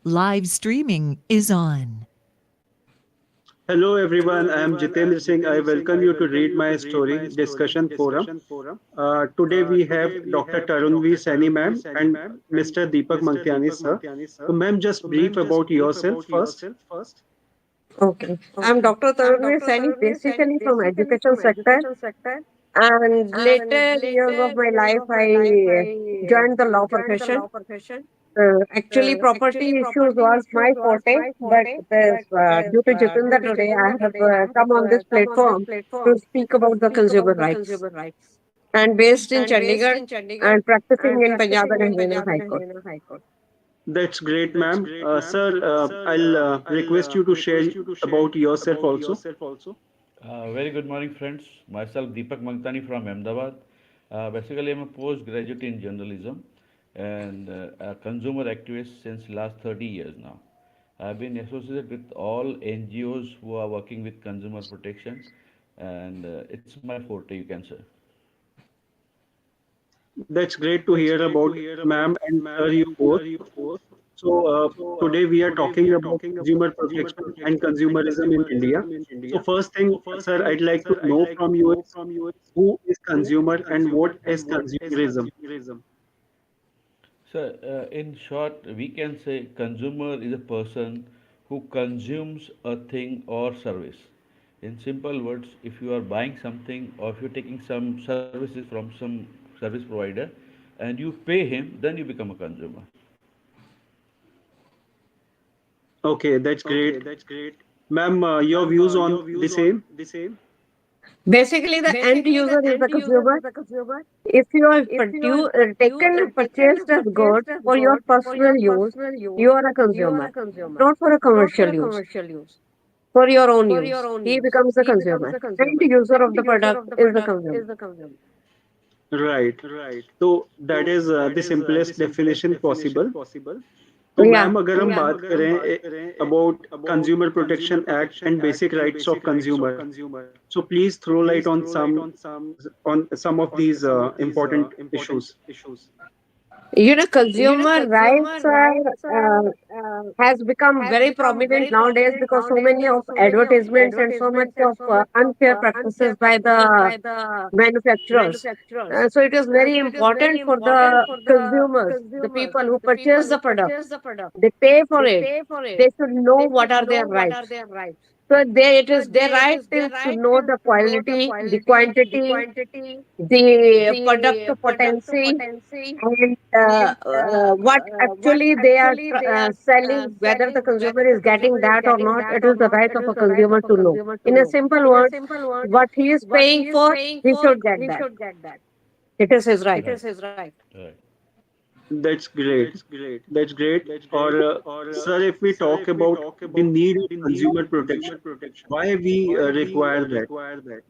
Live streaming is on. Hello everyone, I am Jitendra Singh. I welcome you to Read My Story discussion forum. Today we have Dr. Tarunvi Saini ma'am and Mr. Deepak Mangtiani sir. So ma'am, just brief about yourself first. Okay. I'm Dr. Tarunvi Saini, basically from education sector. And later years of my life, I joined the law profession. Actually, property issues was my forte, but due to Jitendra today, I have come on this platform to speak about the consumer rights. And based in Chandigarh and practicing in Punjab and Haryana High Court. That's great ma'am. Sir, I'll request you to share about yourself also. Very good morning, friends. Myself, Deepak Mangtani from Ahmedabad. Basically, I'm a postgraduate in journalism and a consumer activist since last 30 years now. I've been associated with all NGOs who are working with consumer protection, and it's my forte, you can say. That's great to hear about ma'am and sir you both. So today we are talking about consumer protection and consumerism in India. So first thing, sir, I'd like to know from you is who is consumer and what is consumerism? So, in short, we can say consumer is a person who consumes a thing or service. In simple words, if you are buying something or if you're taking some services from some service provider and you pay him, then you become a consumer. Okay, that's great. Ma'am, your views on the same? Basically, the end user is the consumer. If you are taken and purchased as goods for your personal use, you are a consumer, not for a commercial use, for your own use. He becomes the consumer. End user of the product is the consumer. Right. So that is the simplest definition possible. तो Yeah. Ma'am अगर हम बात करें about Consumer Protection Act and basic rights of consumer, so please throw light on some of these important issues. Consumer rights has become very prominent nowadays because so many of advertisements and so much of unfair practices by the manufacturers. So it is very important for the consumers, the people who purchase the product. They pay for it. They should know what are their rights. So it is their right is to know the quality, the quantity, the product potency, and what actually they are selling, whether the consumer is getting that or not. It is the right of a consumer to know. In a simple words, what he is paying for, he should get that. It is his right. Right. That's great. That's great. Or, sir, if we talk about the need of consumer protection, why we require that?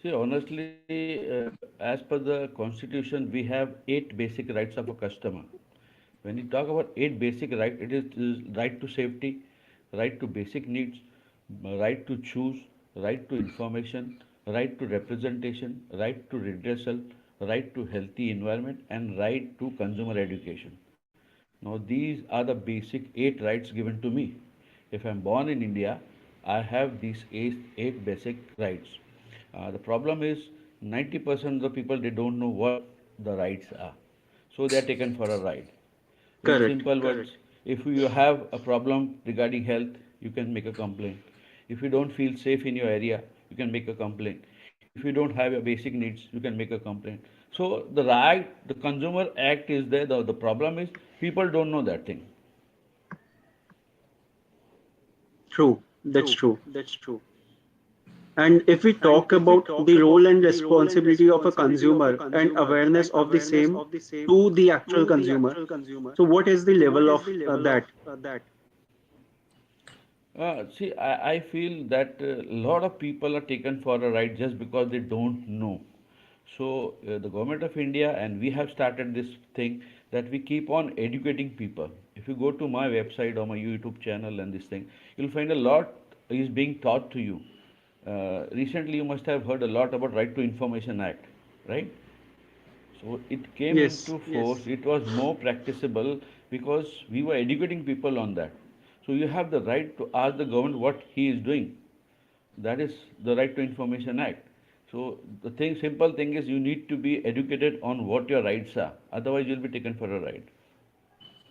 See, honestly, as per the Constitution, we have 8 basic rights of a customer. When you talk about 8 basic rights, it is right to safety, right to basic needs, right to choose, right to information, right to representation, right to redressal, right to healthy environment, and right to consumer education. Now, these are the basic 8 rights given to me. If I'm born in India, I have these eight basic rights. The problem is 90% of the people they don't know what the rights are, so they are taken for a ride. In Correct. simple words, if you have a problem regarding health, you can make a complaint. If you don't feel safe in your area, you can make a complaint. If you don't have your basic needs, you can make a complaint. So the Consumer Act is there. The problem is people don't know that thing. True. That's true. And if we talk about the role and responsibility of a consumer and awareness of the same to the actual consumer, so what is the level of that? See, I feel that a lot of people are taken for a ride just because they don't know. So, the government of India and we have started this thing that we keep on educating people. If you go to my website or my YouTube channel and this thing, you'll find a lot is being taught to you. Recently, you must have heard a lot about Right to Information Act, right? It came Yes. into force, it was more practicable because we were educating people on that. So you have the right to ask the government what he is doing. That is the Right to Information Act. So the simple thing is you need to be educated on what your rights are. Otherwise, you'll be taken for a ride.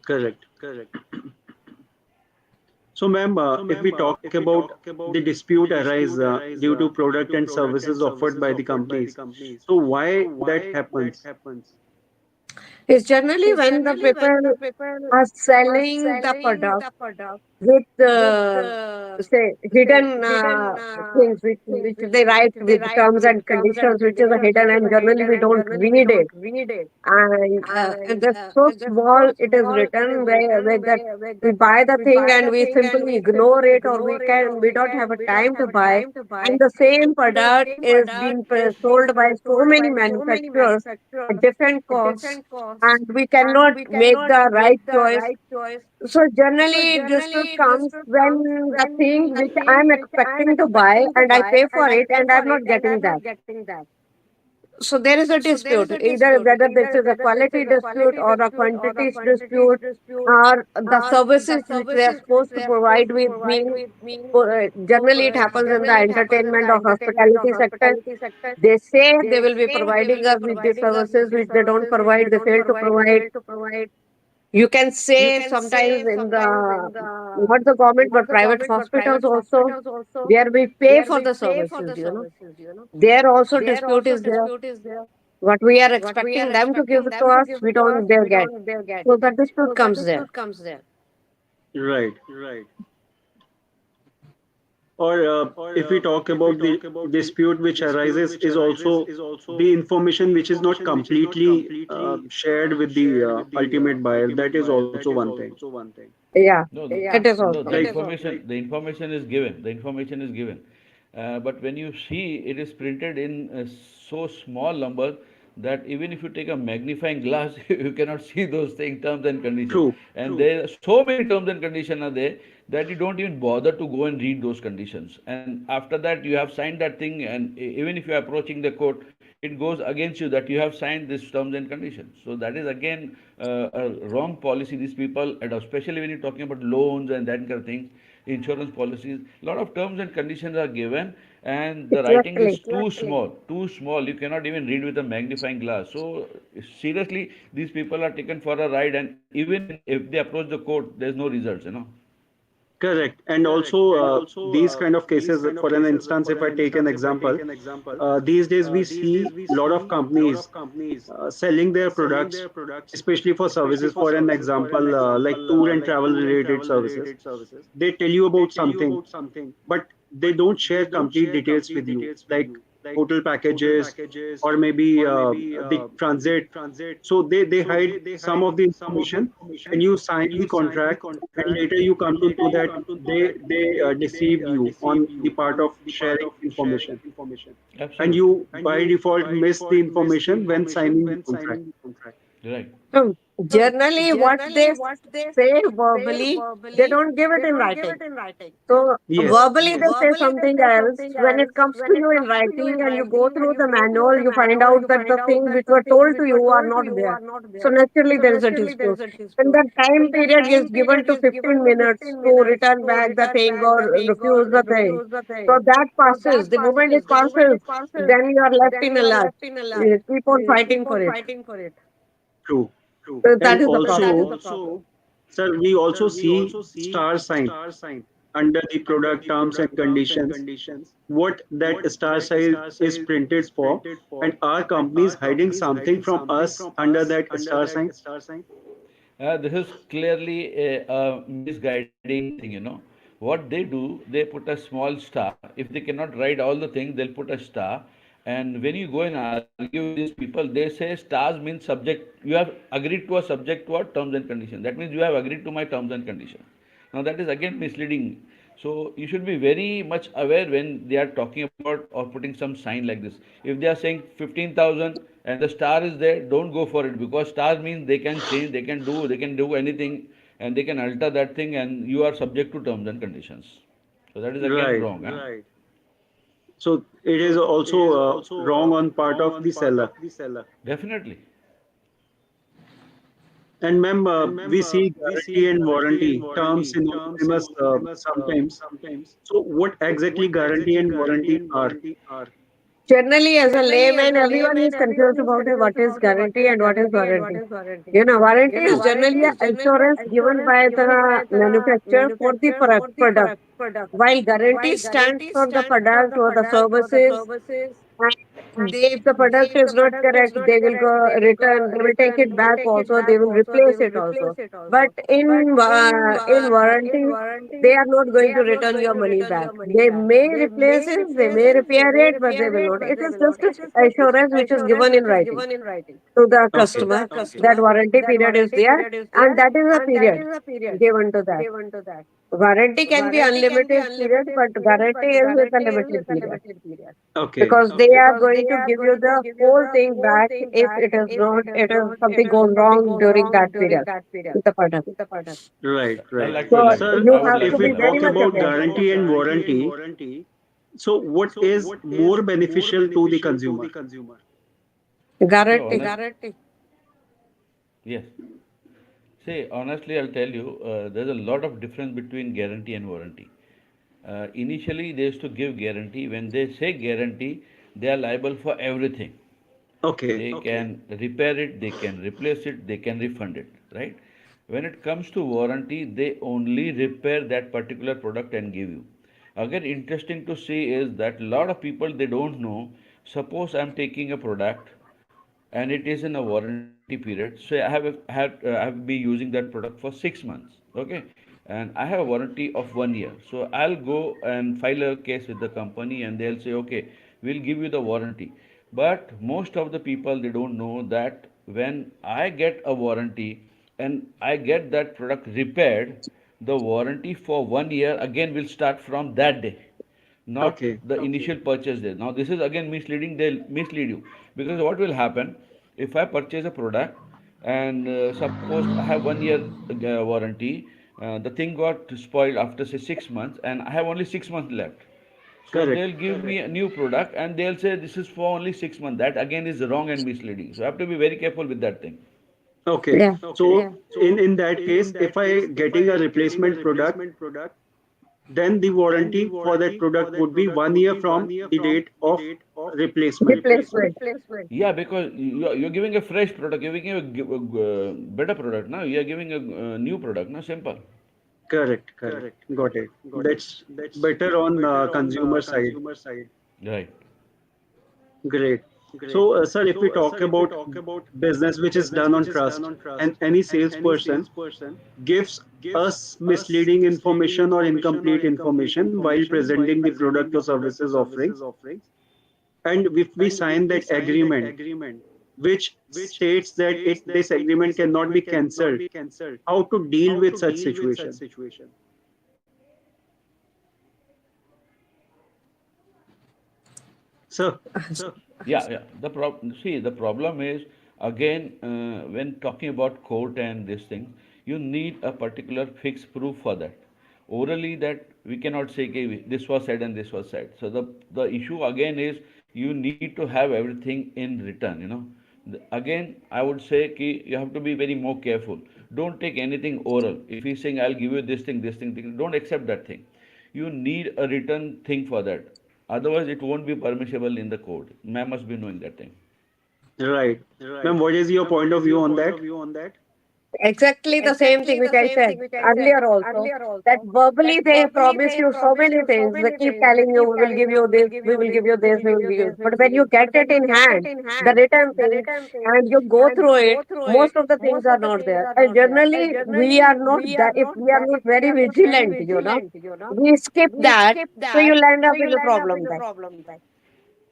Correct. So, ma'am, if we talk about the dispute arise due to product and services offered by the companies, so why that happens? It's generally when the people are selling the product with say hidden things which they write with terms and conditions which is hidden and generally we don't read it and just so small it is written where that we buy the thing and we simply ignore it or we don't have a time to buy and the same product is being sold by so many manufacturers at different costs and we cannot make the right choice. So generally dispute comes when the thing which I'm expecting to buy and I pay for it and I'm not getting that. So there is a dispute, either whether this is a quality dispute or a quantities dispute or the services which they are supposed to provide with being generally it happens in the entertainment or hospitality sector. They say they will be providing us with the services which they don't provide, they fail to provide. You can say sometimes in the not the government but private hospitals also where we pay for the services, there also dispute is there. What we are expecting them to give it to us, we don't they get. So the dispute comes there. Right. Or if we talk about the dispute which arises, is also the information which is not completely shared with the ultimate buyer. That is also one thing. Yeah, No, it is no, also. the information is given. The information is given. But when you see it is printed in so small numbers that even if you take a magnifying glass, you cannot see those things, terms and conditions. True. And there are so many terms and conditions are there that you don't even bother to go and read those conditions. And after that, you have signed that thing, and even if you are approaching the court, it goes against you that you have signed this terms and conditions. So that is again a wrong policy. These people, and especially when you're talking about loans and that kind of things, insurance policies, a lot of terms and conditions are given, and the writing is Exactly. too small, too small. You cannot even read with a magnifying glass. So seriously, these people are taken for a ride, and even if they approach the court, there's no results. Correct. And also, these kind of cases, for an instance, if I take an example, these days we see a lot of companies selling their products, especially for services. For an example, like tour and travel related services, they tell you about something, but they don't share complete details with you, like hotel packages or maybe the transit. So they hide some of the information, and you sign the contract, and later you come to know that they deceived you on the part of sharing information, and Absolutely. you by default miss the information when signing the contract. Right. So generally what they say verbally, they don't give it in writing. So Yes. verbally they say something else. When it comes to you in writing and you go through the manual, you find out that the things which were told to you are not there. So naturally there is a dispute. And the time period is given to 15 minutes to return back the thing or refuse the thing. So that passes. The moment it passes, then you are left in a lurch. You keep on fighting for it. True. So And that is the problem. also, sir, we also see star sign under the product terms and conditions, what that star sign is printed for, and our company is hiding something from us under that star sign. This is clearly a misguiding thing. What they do, they put a small star. If they cannot write all the things, they'll put a star. And when you go and argue with these people, they say stars means subject. You have agreed to a subject to our terms and conditions. That means you have agreed to my terms and conditions. Now that is again misleading. So you should be very much aware when they are talking about or putting some sign like this. If they are saying 15,000 and the star is there, don't go for it, because stars means they can change, they can do anything, and they can alter that thing, and you are subject to terms and conditions. So that is again Right. wrong. So it is also wrong on part of the seller. Definitely. And ma'am, we see guarantee and warranty terms synonymous sometimes. So what exactly guarantee and warranty are? Generally, as a layman, everyone is confused about what is guarantee and what is warranty. Warranty is generally an assurance given by the manufacturer for the product, while guarantee stands for the product or the services. And if the product is not correct, they will go return. They will take it back. Also, they will replace it also. But in warranty, they are not going to return your money back. They may replace it, they may repair it, but they will not. It is just a assurance which is given in writing to the Okay. customer that warranty period is there, and that is a period given to that. Warranty can be unlimited period, but guarantee is with a limited period Okay. because they are going to give you the whole thing back if it is something goes wrong during that period with the product. Right, I right. like to So elaborate. Sir, you I would have like to if to we be very talk much elaborate. about aware. guarantee and warranty, so what is more beneficial to the consumer? Guarantee. Yes. See, honestly, I'll tell you, there's a lot of difference between guarantee and warranty. Initially, they used to give guarantee. When they say guarantee, they are liable for everything. Okay. They can repair it, they can replace it, they can refund it, right? When it comes to warranty, they only repair that particular product and give you. Again, interesting to see is that a lot of people they don't know. Suppose I'm taking a product and it is in a warranty period. So I have been using that product for 6 months, okay, and I have a warranty of 1 year. So I'll go and file a case with the company, and they'll say, okay, we'll give you the warranty. But most of the people they don't know that when I get a warranty and I get that product repaired, the warranty for 1 year again will start from that day, not Okay. the initial purchase there. Now, this is again misleading. They'll mislead you because what will happen if I purchase a product and suppose I have 1 year warranty, the thing got spoiled after say 6 months, and I have only 6 months left. So Correct. they'll give me a new product and they'll say this is for only 6 months. That again is wrong and misleading. So I have to be very careful with that thing. Okay. Yeah. So in that case, if I getting a replacement product, then the warranty for that product would be 1 year from the date of replacement. Replacement. Yeah, because you're giving a fresh product, you're giving a better product now. You're giving a new product, now simple. Correct. Correct. Got it. That's better on consumer side. Right. Great. So, sir, if we talk about business which is done on trust, and any salesperson gives us misleading information or incomplete information while presenting the product or services offerings, and if we sign that agreement, which states that this agreement cannot be cancelled, how to deal with such situation? Sir, Yeah, yeah. See, the problem is again when talking about court and this thing, you need a particular fixed proof for that. Orally, that we cannot say okay, this was said and this was said. So the issue again is you need to have everything in written. Again, I would say ki you have to be very more careful. Don't take anything oral. If he's saying I'll give you this thing, don't accept that thing. You need a written thing for that. Otherwise, it won't be permissible in the code. Ma'am must be knowing that thing. right. Ma'am, what is your point of view on that? Exactly the same thing which I said earlier also. That verbally they promise you so many things. They keep telling you, we will give you this, we will give you this, we will give you. But when you get it in hand, the written things, and you go through it, most of the things are not there. And generally, we are not that. If we are not very vigilant, we skip that. So you'll end up with a problem then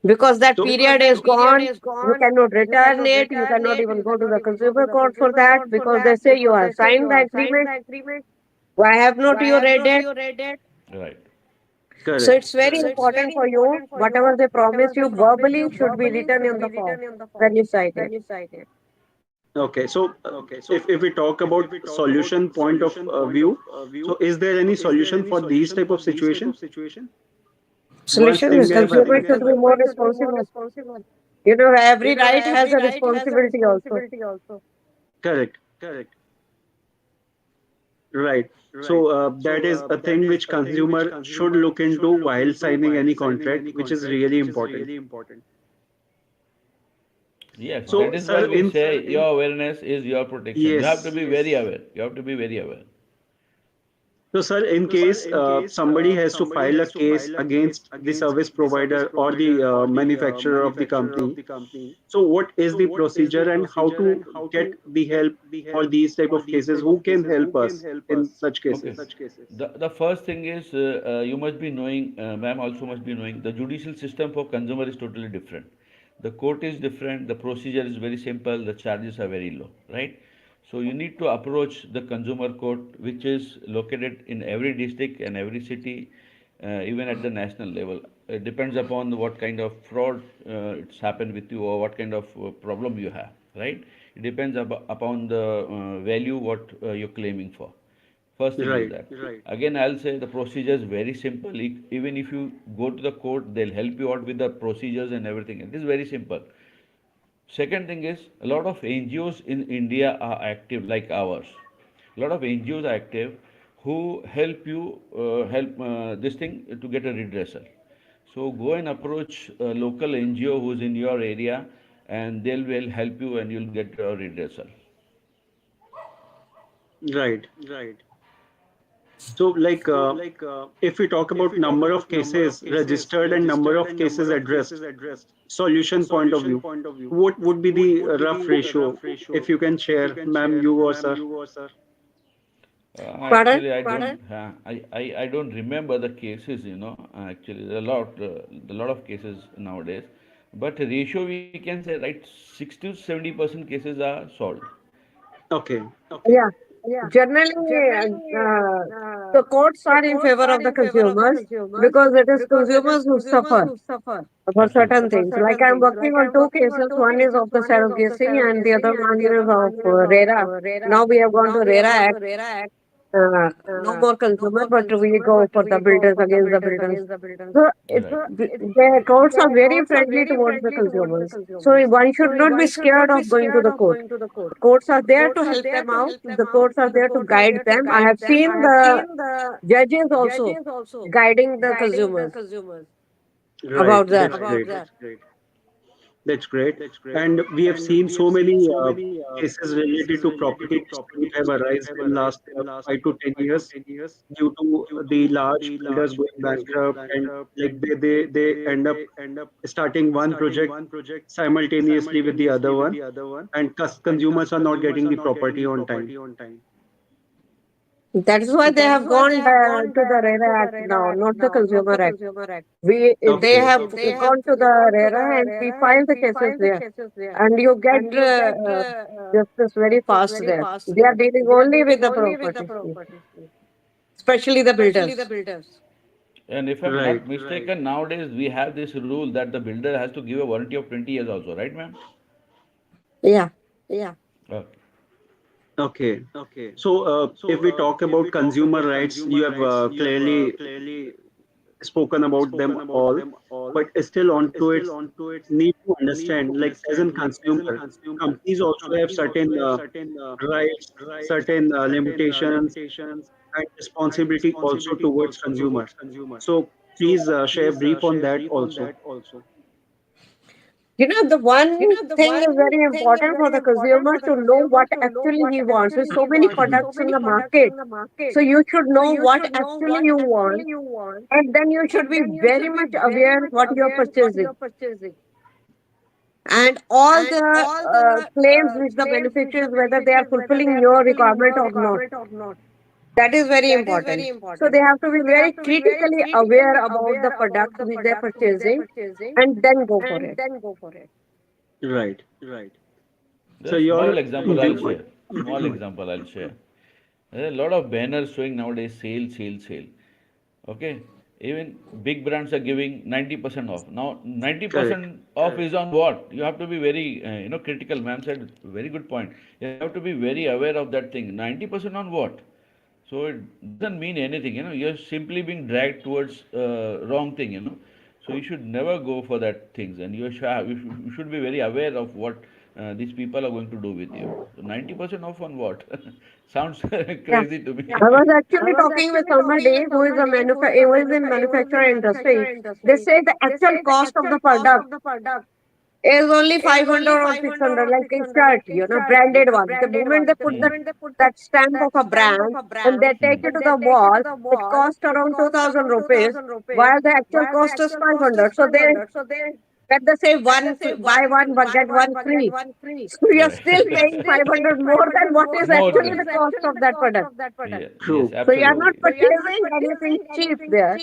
because that So, period is gone. You cannot return it. You cannot even go to the consumer court for that because they say you have signed the agreement. Why have not you read it? Right. So correct. it's very important for you. Whatever they promise you verbally should be written in the form when you sign it. Okay, so if we talk about solution point of view, so is there any solution for these type of situation? Once Solution thing is have consumer happened. should be more responsible. Every right has a responsibility also. Correct. Right. So that is a thing which consumer should look into while signing any contract, which is really important. Yes, that So, is why sir, we in say your awareness is your protection. You have to yes. be very aware. You have to be very aware. So, sir, in case somebody has to file a case against the service provider or the manufacturer of the company, so what is the procedure and how to get the help for these type of cases? Who can help us in such Okay. cases? The first thing is you must be knowing, ma'am also must be knowing, the judicial system for consumer is totally different. The court is different, the procedure is very simple, the charges are very low, right? So you need to approach the consumer court, which is located in every district and every city, even at the national level. It depends upon what kind of fraud it's happened with you or what kind of problem you have, right? It depends upon the value what you're claiming for. First thing is Right. that. Again, I'll say the procedure is very simple. Even if you go to the court, they'll help you out with the procedures and everything. It is very simple. Second thing is a lot of NGOs in India are active like ours. A lot of NGOs are active who help you help this thing to get a redressal. So go and approach a local NGO who's in your area, and they'll will help you and you'll get a redressal. Right. So, like, if we talk about number of cases registered and number of cases addressed, solution point of view, what would be the rough ratio, if you can share, ma'am, you or sir? Pardon? Actually, I don't remember the cases. Actually, there are a lot of cases nowadays. But ratio we can say right, 60 to 70% cases are solved. Okay. Yeah. Generally, uh, the courts are in favor of the consumers because it is consumers who suffer for certain Absolutely. things. Like I'm working on two cases. One is of the surrogacy and the other one is of RERA. Now we have gone to RERA Act. No more consumer, but we go for the builders against the builders. So Right. the courts are very friendly towards the consumers. So one should not be scared of going to the court. Courts are there to help them out. The courts are there to guide them. I have seen the judges also guiding the consumers Right. about that. That's great. That's great. And we have seen so many cases related to property dispute have arisen in last 5 to 10 years due to the large builders going bankrupt, and like they end up starting one project simultaneously with the other one, and consumers are not getting the property on time. That is why they have gone to the RERA Act now, not the Consumer Act. They Okay. have gone to the RERA and we file the cases there, and you get justice very fast there. They are dealing only with the property, especially the builders. And if I'm Right. not mistaken, nowadays we have this rule that the builder has to give a warranty of 20 years also, right, ma'am? Yeah. Okay. Okay. So if we talk about consumer rights, you have clearly spoken about them all, but still onto it, need to understand, like as a consumer, companies also have certain rights, certain limitations, and responsibility also towards consumer. So please share brief on that also. The one thing is very important for the consumer to know what actually he wants. There's so many products in the market. So you should know what actually you want, and then you should be very much aware what you're purchasing. And all the claims with the manufacturers, whether they are fulfilling your requirement or not. That is very important. So they have to be very critically aware about the products which they're purchasing and then go for it. Right. So There's your small example I'll share. Small example I'll share. There are a lot of banners showing nowadays sale, sale, sale. Okay, even big brands are giving 90% off. Now, correct. 90% off is on what? You have to be very, critical. Ma'am said very good point. You have to be very aware of that thing. 90% on what? So it doesn't mean anything. You're simply being dragged towards wrong thing. So you should never go for that things, and you should be very aware of what these people are going to do with you. So 90% off on what? Sounds Yeah. crazy to I me. was actually talking with somebody who is who is in manufacturer industry. They say the actual cost of the product is only 500 or 600, like a shirt, branded one. The moment they put that stamp of a brand and they take it to the wall, it costs around 2000 rupees, while the actual cost is 500. So they get the say buy one but get one free. So you're Right. still paying 500 more than what is More actually than. the cost of that product. Yeah, yes, True. So you are not absolutely. purchasing anything cheap there.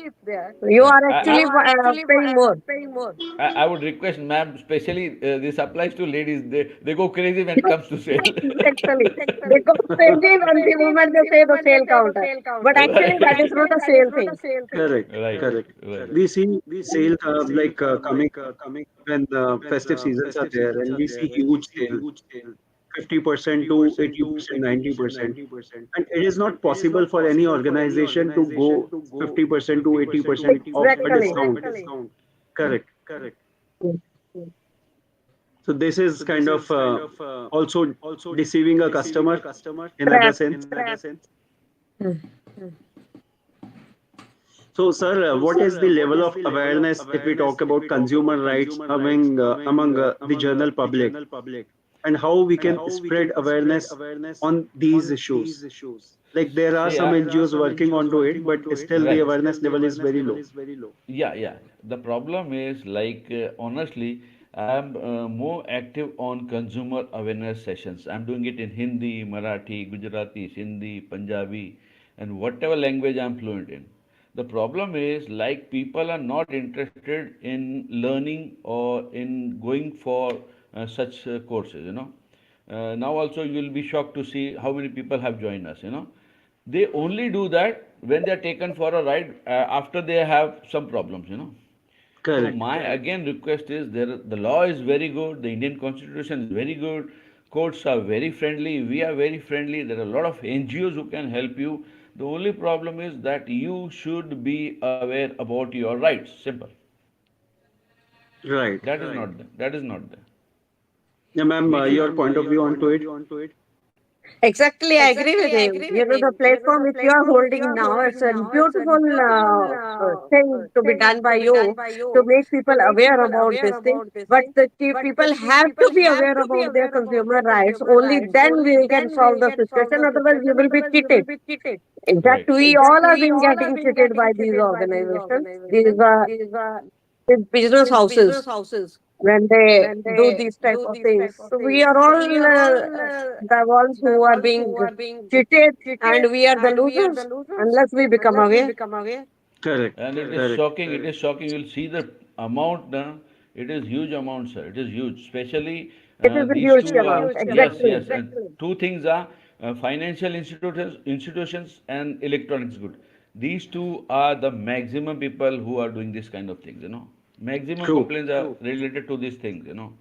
You Yeah, are actually paying more. I would request, ma'am, especially this applies to ladies. They go crazy when it comes to sale. Exactly. They go crazy when the moment they say the sale counter. But actually, that is not a sale thing. Correct. Right, Correct. right. We see sale coming when festive seasons are there, and we see huge sale, 50% to 80%, 90%. And it is not possible for any organization to go 50% to 80% of a Exactly. discount. Correct. So this is kind of also deceiving a customer in other Trap. sense. Hmm. So, sir, what is the level of awareness if we talk about consumer rights among the general public, and how we can spread awareness on these issues? Like there are See, some NGOs working onto it, but still the right. awareness level is very low. Yeah, yeah. The problem is honestly, I'm more active on consumer awareness sessions. I'm doing it in Hindi, Marathi, Gujarati, Sindhi, Punjabi, and whatever language I'm fluent in. The problem is people are not interested in learning or in going for such courses. Now also you will be shocked to see how many people have joined us. They only do that when they are taken for a ride after they have some problems. So Correct. my again request is the law is very good, the Indian constitution is very good, courts are very friendly, we are very friendly, there are a lot of NGOs who can help you. The only problem is that you should be aware about your rights. Simple. Right. That is not there. Yeah, ma'am, We should. your point of view onto it. Exactly, I agree with him. The platform which you are holding now, it's a beautiful thing to be done by you to make people aware about this thing. But the people have to be aware about their consumer rights. Only then we can solve the situation. Otherwise, we will be cheated. In fact, Right. we all are being getting cheated by these organizations, these business houses when they do these type of things. So we are all the ones who are being cheated, and we are the losers unless we become aware. Correct. And it is Correct. shocking. It is shocking. You'll see the amount. It is huge amount, sir. It is huge. Especially It is a these huge two are amount, yes, exactly. yes. And two things are financial institutions and electronics good. These two are the maximum people who are doing this kind of things. Maximum True. complaints are related to these things. The Correct.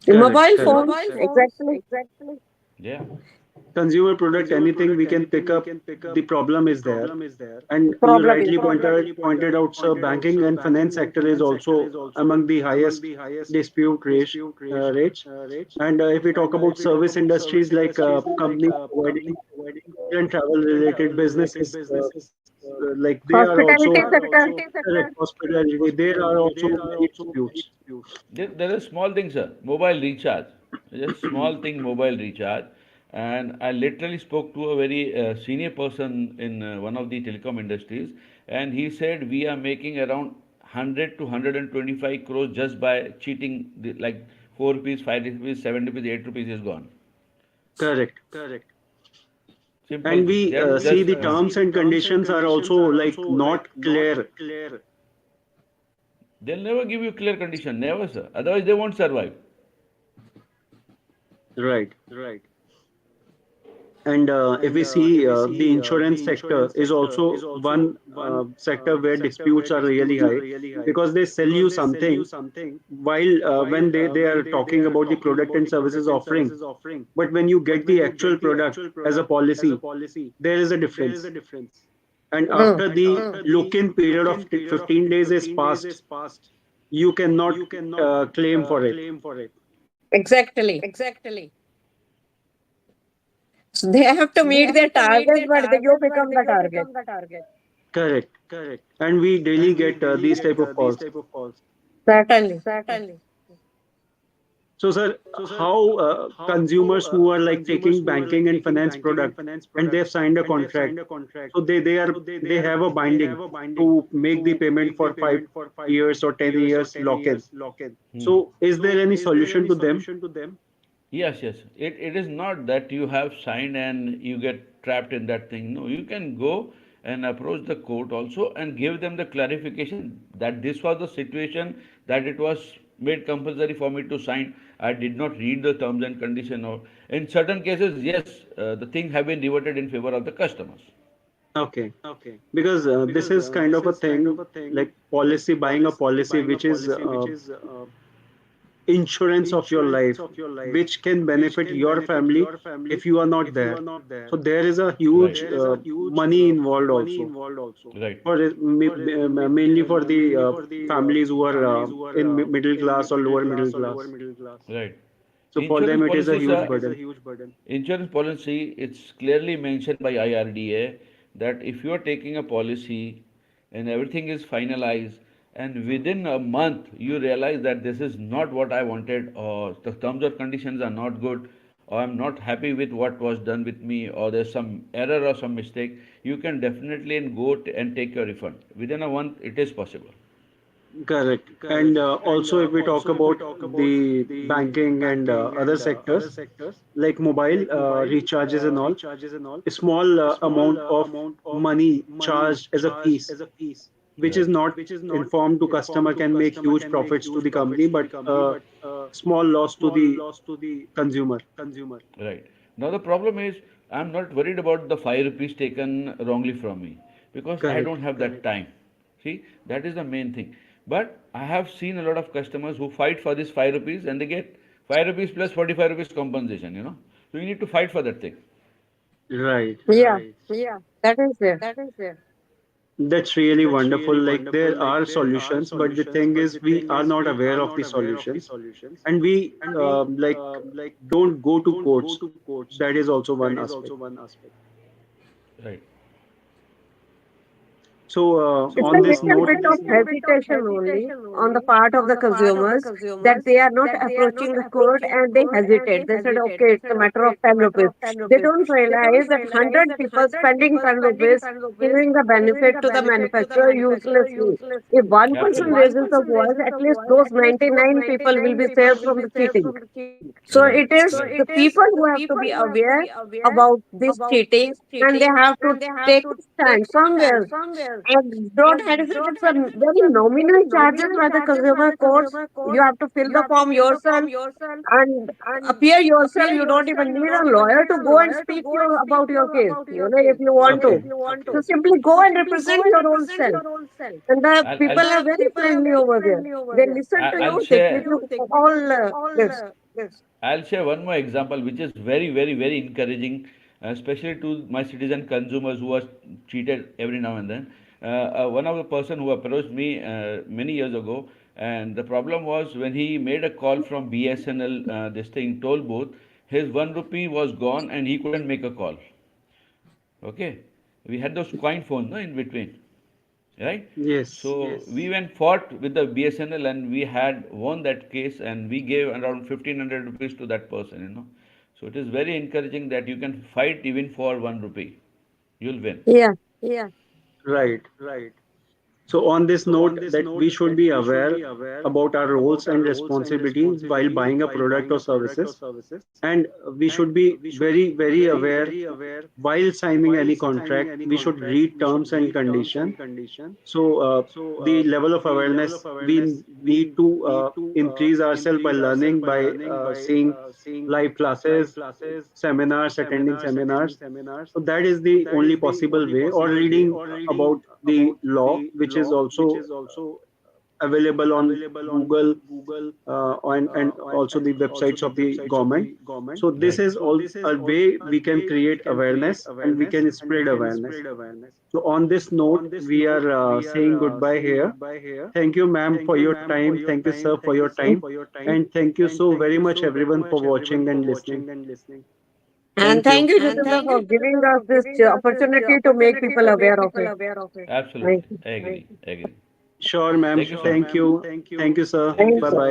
mobile Correct. phones, exactly. Yeah. Consumer product, anything we can pick up, the problem is there. And you Problem is rightly there. pointed out, sir, banking and finance sector is also among the highest dispute rates. And if we talk about service industries like companies providing tour and travel related businesses, like they are also Hospitality sector. correct hospitality. There are also many disputes. There is small thing, sir. Mobile recharge. Just small thing, mobile recharge. And I literally spoke to a very senior person in one of the telecom industries, and he said we are making around 100 to 125 crores just by cheating, like 4 rupees, 5 rupees, 7 rupees, 8 rupees is gone. Correct. Simple And thing. we Just, see just the terms and conditions are also like not clear. they'll never give you clear condition. Never, sir. Otherwise, they won't survive. Right. And if we see the insurance sector is also one sector where disputes are really high because they sell you something while when they are talking about the product and services offering. But when you get the actual product as a policy, there is a difference. And Mm. after the look-in period of 15 days is passed, you cannot claim for it. Exactly. So they have to meet their target, but you become the target. Correct. And we daily get these type of calls. Certainly. So, sir, how consumers who are like taking banking and finance product and they've signed a contract, so they have a binding to make the payment for 5 years or 10 years lock in. Hmm. So, is there any solution to them? Yes, yes. It is not that you have signed and you get trapped in that thing. No, you can go and approach the court also and give them the clarification that this was the situation, that it was made compulsory for me to sign. I did not read the terms and condition. Or in certain cases, yes, the thing have been reverted in favor of the customers. Okay, because this is kind of a thing like policy, buying a policy which is insurance of your life, which can benefit your family if you are not there. So there is a Right. huge money involved also Right. for mainly for the families who are in middle class or lower middle class. Right. So for Insurance them, it is a policies huge are burden. insurance policy. It's clearly mentioned by IRDA that if you are taking a policy and everything is finalized, and within a month you realize that this is not what I wanted, or the terms or conditions are not good, or I'm not happy with what was done with me, or there's some error or some mistake, you can definitely and take your refund. Within a month, it is possible. Correct. And also, if we talk about the banking and other sectors like mobile recharges and all, a small amount of money charged as a fees, which is Right. not informed to customer, can make huge profits to the company, but small loss to the consumer. Right. Now the problem is I'm not worried about the 5 rupees taken wrongly from me because I Correct. don't have that time. See, that is the main thing. But I have seen a lot of customers who fight for this 5 rupees and they get 5 rupees plus 45 rupees compensation. So you need to fight for that thing. Right. Yeah, that is there. That's really wonderful. Like there are solutions, but the thing is, we are not aware of the solutions, and we like don't go to courts. That is also one aspect. Right. So It's a on this little note, bit of hesitation only on the part of the consumers that they are not approaching the court and they hesitate. They said, okay, it's a matter of 10 rupees. They don't realize that 100 people spending 10 rupees giving the benefit to the manufacturer uselessly. If one person Absolutely. raises the voice, at least those 99 people will be saved from the cheating. So Right. it is Right. the people who have to be aware about this cheating and they have to take a stand somewhere and don't hesitate. It's a very nominal charges by the consumer courts. You have to fill the form yourself and appear yourself. You don't even need a lawyer to go and speak about your case, if you want to. okay, So simply go and represent your own self. And the I'll, people I'll, are very friendly over there. They listen to I'll you, they give share. you all this. I'll share one more example, which is very, very, very encouraging, especially to my citizen consumers who are cheated every now and then. One of the person who approached me many years ago, and the problem was when he made a call from BSNL, this thing toll booth, his 1 rupee was gone and he couldn't make a call. Okay, we had those coin phones, no, in between, right? yes, So we went fought with the BSNL and we had won that case and we gave around 1500 rupees to that person. So it is very encouraging that you can fight even for 1 rupee. You'll win. Yeah. right. So, on this note, that we should be aware about our roles and responsibilities while buying a product or services, and we should be very, very aware while signing any contract. We should read terms and condition. So, the level of awareness we need to increase ourselves by learning, by seeing live classes, seminars, attending seminars. So that is the only possible way, or reading about the law, which is also available on Google, and also the websites of the government. So this is all a way we can create awareness and we can spread awareness. So on this note, we are saying goodbye here. Thank you, ma'am, for your time. Thank you, sir, for your time. And thank you so very much, everyone, for watching and listening. And Thank thank you. you, Jitendra, for giving us this opportunity to make people aware of it. Thank Absolutely. you. Agree. Agree. Sure, ma'am. Thank you so much. Thank you. Thank you, sir. Thank Thank Bye you. bye.